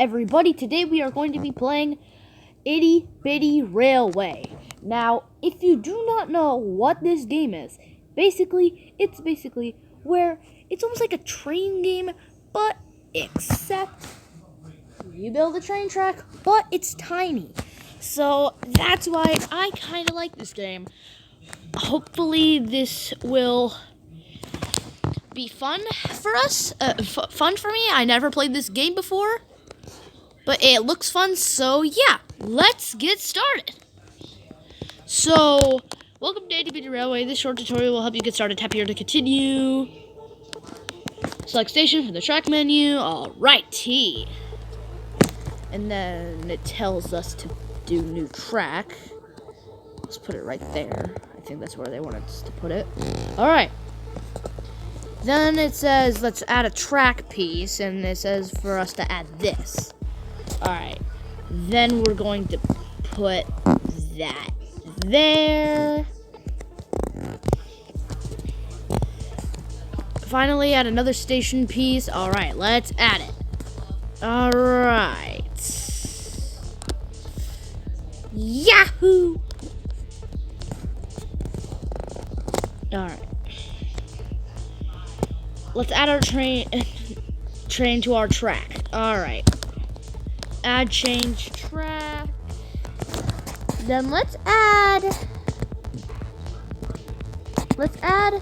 everybody? Today we are going to be playing Itty Bitty Railway. Now, if you do not know what this game is, it's basically where it's almost like a train game, but except you build a train track, but it's tiny. So that's why I kind of like this game. Hopefully this will be fun for us, fun for me. I never played this game before, but it looks fun, so yeah, let's get started. So, welcome to Itty Bitty Railway. This short tutorial will help you get started. Tap here to continue. Select station from the track menu. Alrighty. And then it tells us to do new track. Let's put it right there. I think that's where they wanted us to put it. Alright. Then it says, let's add a track piece, and it says for us to add this. Alright. Then we're going to put that there. Finally, add another station piece. Alright, let's add it. Alright. Yahoo! Alright. Let's add our train to our track. Alright. Add change track. Then let's add, let's add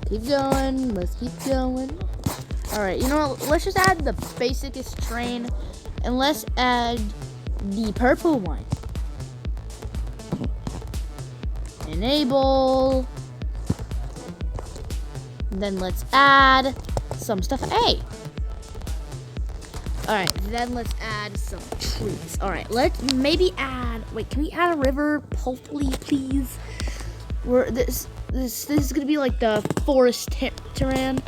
keep going, let's keep going. Alright, you know what, let's just add the basicest train, and let's add the purple one. Enable. Then let's add some stuff. Hey. Alright, then let's add some trees. Alright, let's maybe add, wait, can we add a river? Hopefully, please. This is gonna be like the forest terrain.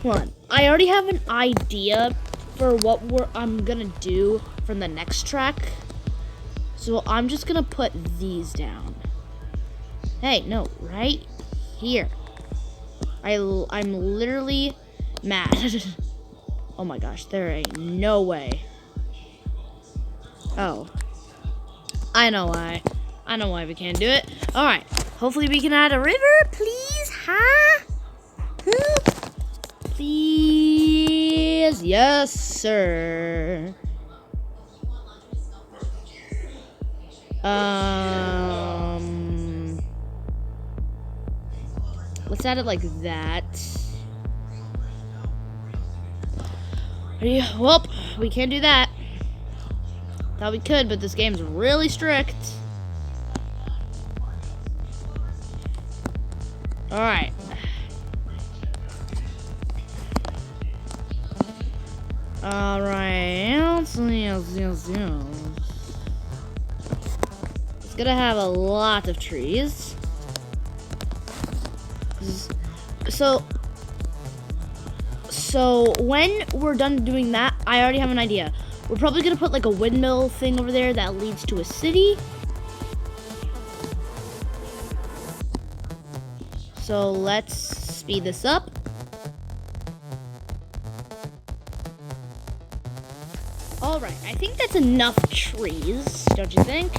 Hold on. I already have an idea for what I'm gonna do from the next track. So I'm just gonna put these down. Hey, no, right here. I'm literally mad. Oh my gosh, there ain't no way. Oh. I know why. I know why we can't do it. Alright. Hopefully we can add a river, please, huh? Please. Yes, sir. Let's add it like that. Well, we can't do that. Thought we could, but this game's really strict. Alright. Alright. It's gonna have a lot of trees. So when we're done doing that, I already have an idea. We're probably gonna put like a windmill thing over there that leads to a city. So let's speed this up. Alright, I think that's enough trees, don't you think?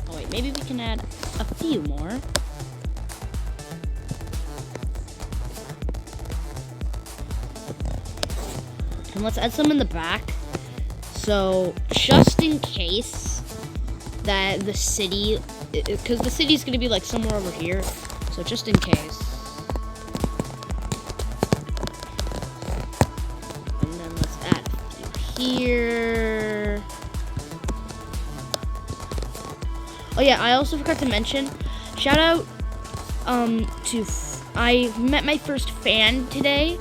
Oh wait, maybe we can add a few more. And let's add some in the back. So, just in case that the city, because the city's going to be like somewhere over here. So, just in case. And then let's add a few here. Oh yeah, I also forgot to mention, shout out to, I met my first fan today.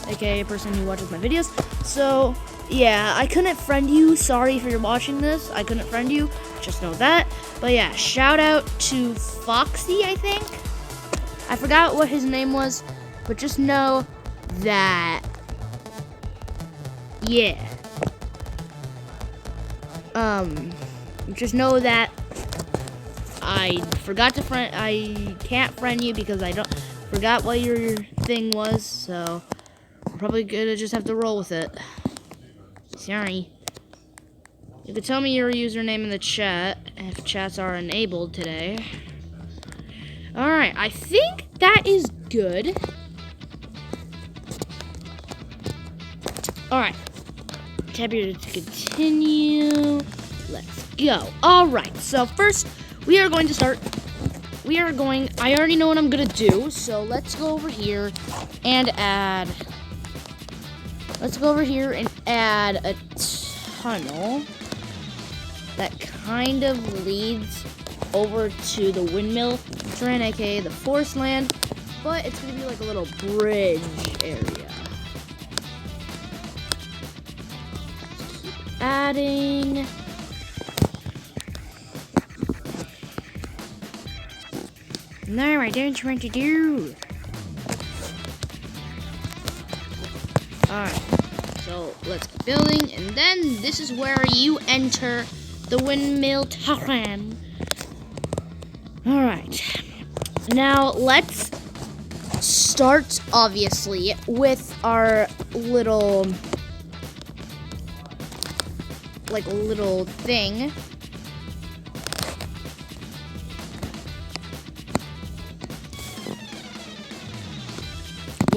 AKA a person who watches my videos. So, yeah, I couldn't friend you. Sorry if you're watching this. I couldn't friend you. Just know that. But yeah, shout out to Foxy, I think. I forgot what his name was. But just know that, yeah. just know that I forgot to I can't friend you because I forgot what your thing was, so I'm probably gonna just have to roll with it. Sorry. You could tell me your username in the chat if chats are enabled today. Alright, I think that is good. Alright. Tab here to continue. Let's go. Alright, so first we are going to start. I already know what I'm gonna do, so let's go over here and add. Let's go over here and add a tunnel that kind of leads over to the windmill terrain, aka the forest land, but it's gonna be like a little bridge area. Keep adding. No, I don't want to do. Alright, so let's get building, and then this is where you enter the windmill terrain. Alright, now let's start, obviously, with our little thing.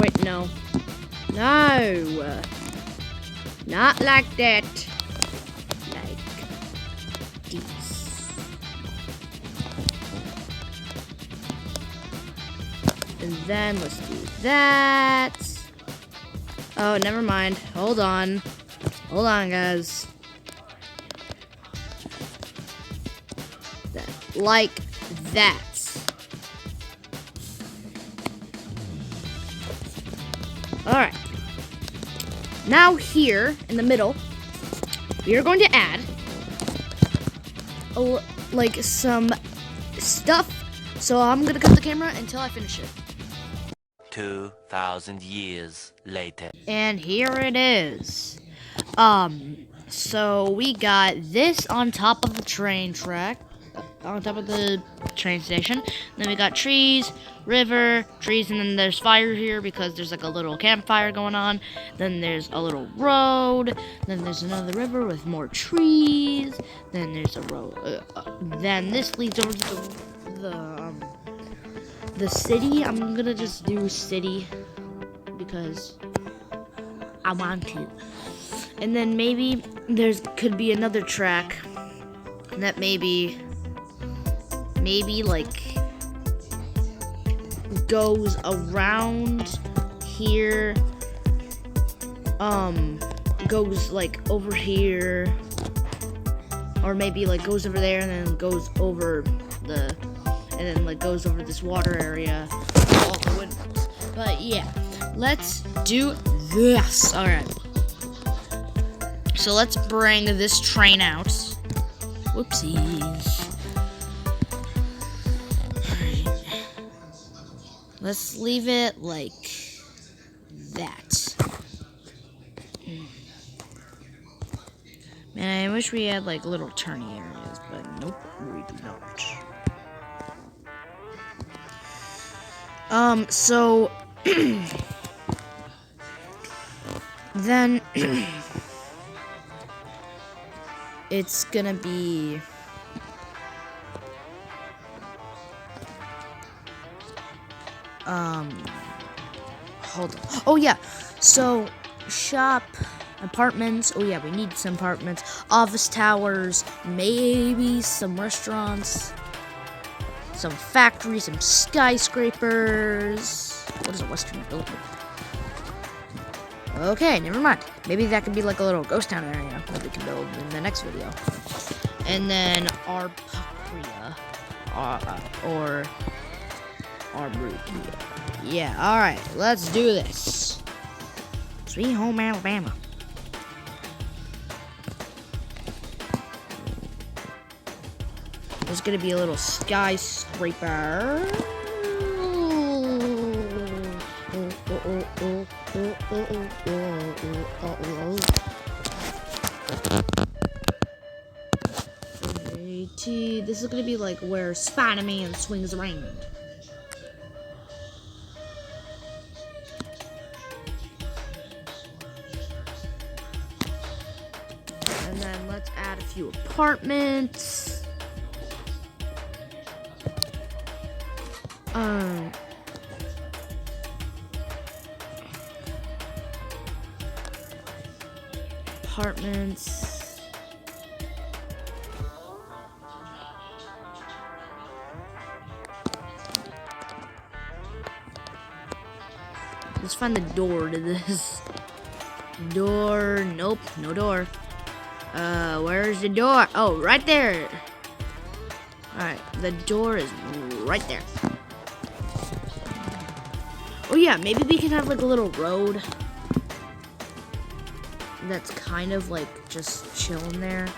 Wait, no. No. Not like that. Like this. And then let's do that. Oh, never mind. Hold on. Hold on, guys. Like that. Alright. Now here, in the middle, we are going to add like some stuff. So I'm going to cut the camera until I finish it. 2,000 years later. And here it is. So we got this on top of the train track. On top of the train station. Then we got trees, river, trees, and then there's fire here because there's like a little campfire going on. Then there's a little road. Then there's another river with more trees. Then there's a road. Then this leads over to the city. I'm gonna just do city because I want to. And then maybe could be another track that maybe like goes around here, goes like over here, or maybe like goes over there and then goes over and then like goes over this water area, all the windmills. But yeah, let's do this. All right, so let's bring this train out. Whoopsies. Let's leave it like that. Man, I wish we had like little turny areas, but nope, we do not. So then it's gonna be hold on. Oh yeah, so shop, apartments. Oh yeah, we need some apartments, office towers, maybe some restaurants, some factories, some skyscrapers. What is a western building? Okay, never mind. Maybe that could be like a little ghost town area that we can build in the next video. And then Arparia, or Arboretum. Yeah, alright, let's do this. Sweet home Alabama. There's gonna be a little skyscraper. Itty. This is gonna be like where Spider-Man swings around. And then let's add a few apartments. Apartments. Let's find the door to this. Door. Nope, no door. Where's the door? Oh, right there. Alright, the door is right there. Oh yeah, maybe we can have like a little road that's kind of like just chilling there.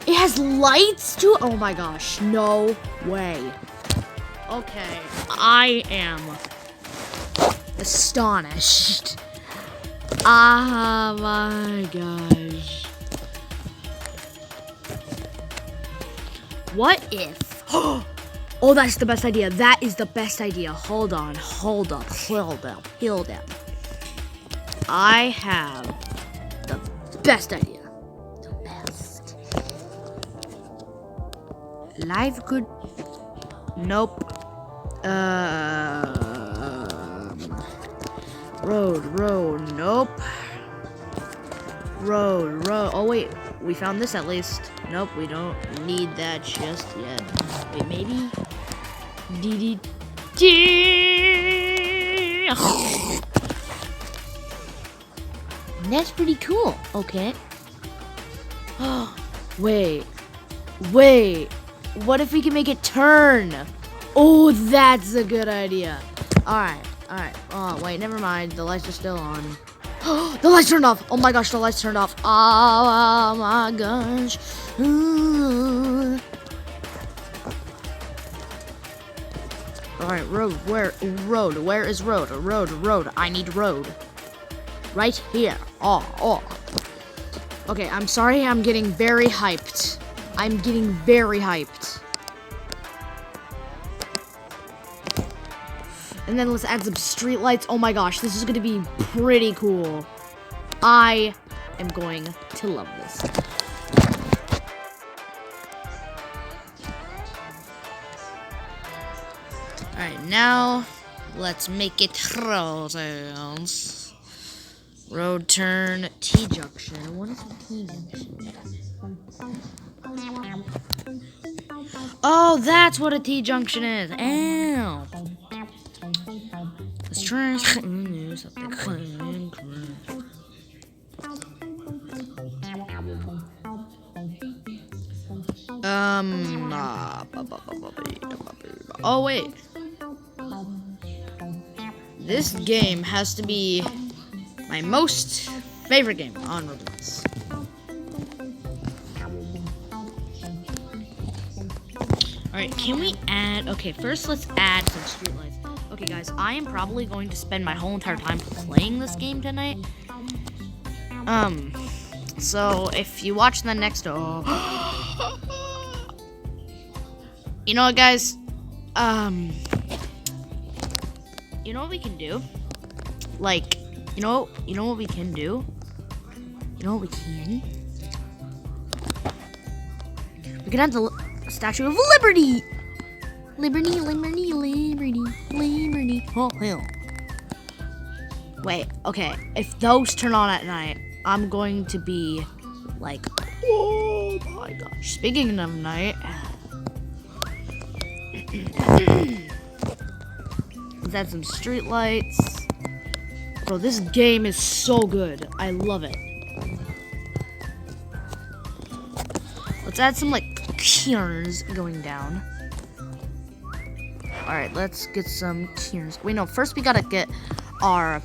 It has lights too? Oh my gosh, no way. Okay, I am astonished. Oh my gosh. What if? Oh, that's the best idea. That is the best idea. Hold on, hold up. I have the best idea. The best. Live good. Nope. Road. Nope. Road. Oh wait, we found this at least. Nope, we don't need that just yet. Wait, maybe. That's pretty cool. Okay. Wait. What if we can make it turn? Oh, that's a good idea. Alright. Oh, wait, never mind. The lights are still on. The lights turned off. Oh my gosh, the lights turned off. Oh my gosh. Alright, road. Where is road? Road. I need road. Right here. Oh. Okay, I'm sorry I'm getting very hyped. And then let's add some street lights. Oh my gosh, this is gonna be pretty cool. I am going to love this. Alright, now let's make it roads. Road turn T-junction. What is a T-junction? Oh, that's what a T-junction is. Ow. Let's try something. Oh wait. This game has to be my most favorite game on Roblox. Alright, can we add... Okay, first let's add some streetlights. Okay, guys, I am probably going to spend my whole entire time playing this game tonight. So, if you watch the next... Oh... You know what, guys? You know what we can do? Like, you know what we can do? You know what we can? We can have the Statue of Liberty! Liberty. Oh, hell. Wait, okay. If those turn on at night, I'm going to be like, oh my gosh. Speaking of night, let's add some street lights. Bro, this game is so good. I love it. Let's add some, like, cairns going down. Alright, let's get some cairns. Wait, no, first we gotta get our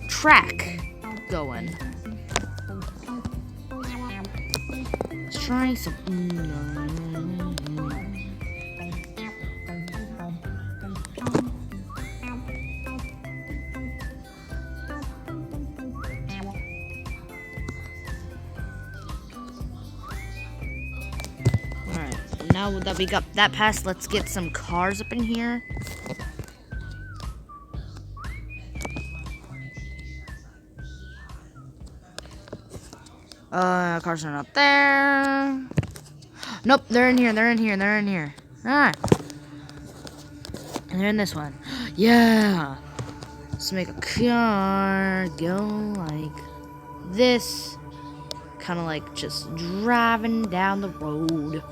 track going. Let's try some... now that we got that passed, let's get some cars up in here. Cars are not there. Nope, they're in here, they're in here, they're in here. Ah. And they're in this one. Yeah. Let's make a car go like this. Kind of like just driving down the road.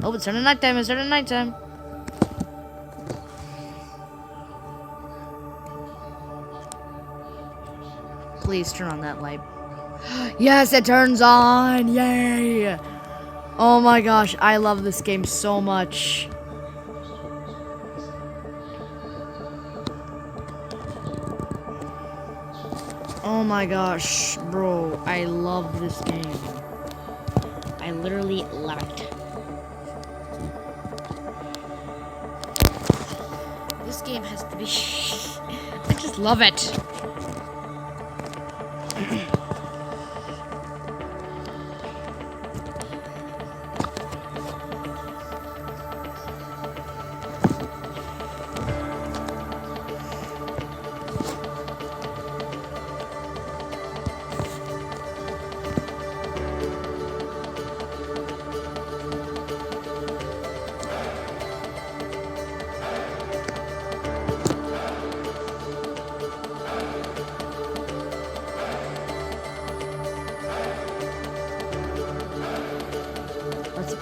Oh, it's turning nighttime, it's turning nighttime. Please turn on that light. Yes, it turns on! Yay! Oh my gosh, I love this game so much. Oh my gosh, bro, I love this game. I literally love it. This game has to be... I just love it.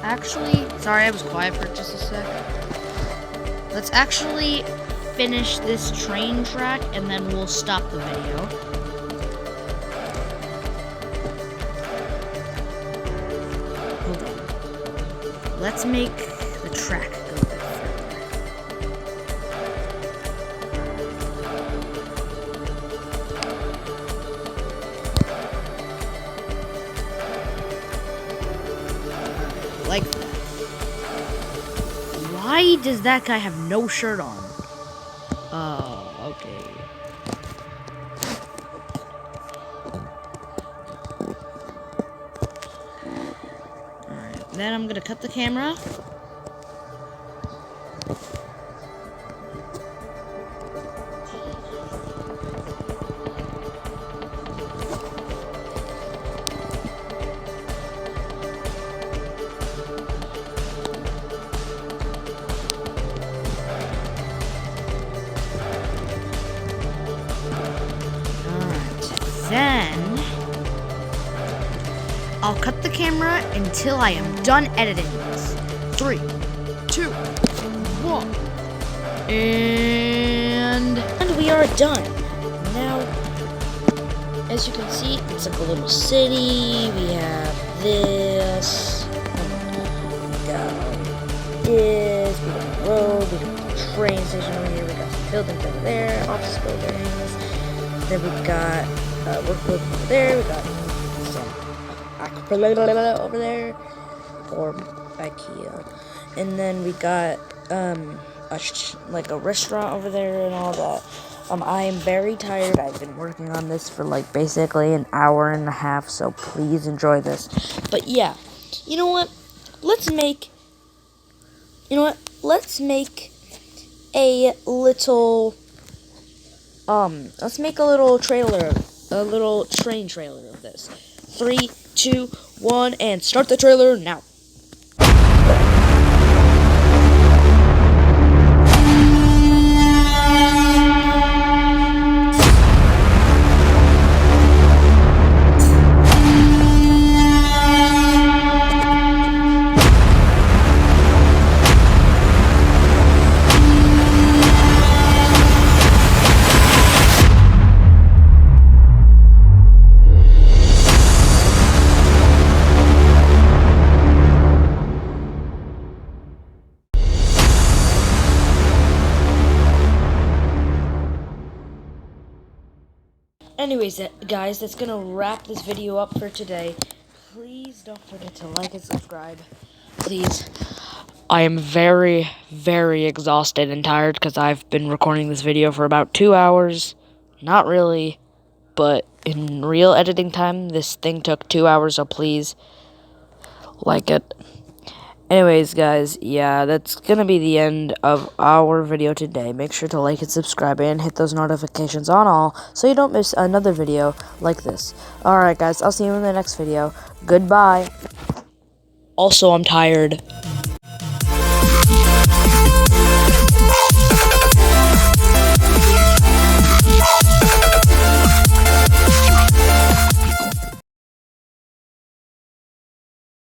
Actually, sorry, I was quiet for just a sec. Let's actually finish this train track and then we'll stop the video. Hold on. Let's make the track go a bit further. Like that. Why does that guy have no shirt on? Oh, okay. Alright, then I'm gonna cut the camera. Then I'll cut the camera until I am done editing this. 3, 2, 1. And we are done. Now, as you can see, it's like a little city. We have this. We got this. We got the road. We got the train station over here. We got some buildings over there. Office buildings. Then we got work building over there. We got some over there, or IKEA, and then we got like a restaurant over there and all that. I am very tired. I've been working on this for like basically an hour and a half, so please enjoy this. But yeah, you know what? Let's make a little let's make a little trailer, a little train trailer of this. 3, 2, 1, and start the trailer now. Anyways, guys, that's gonna wrap this video up for today. Please don't forget to like and subscribe. Please. I am very, very exhausted and tired because I've been recording this video for about 2 hours. Not really, but in real editing time, this thing took 2 hours, so please like it. Anyways, guys, yeah, that's gonna be the end of our video today. Make sure to like and subscribe and hit those notifications on all so you don't miss another video like this. Alright, guys, I'll see you in the next video. Goodbye. Also, I'm tired.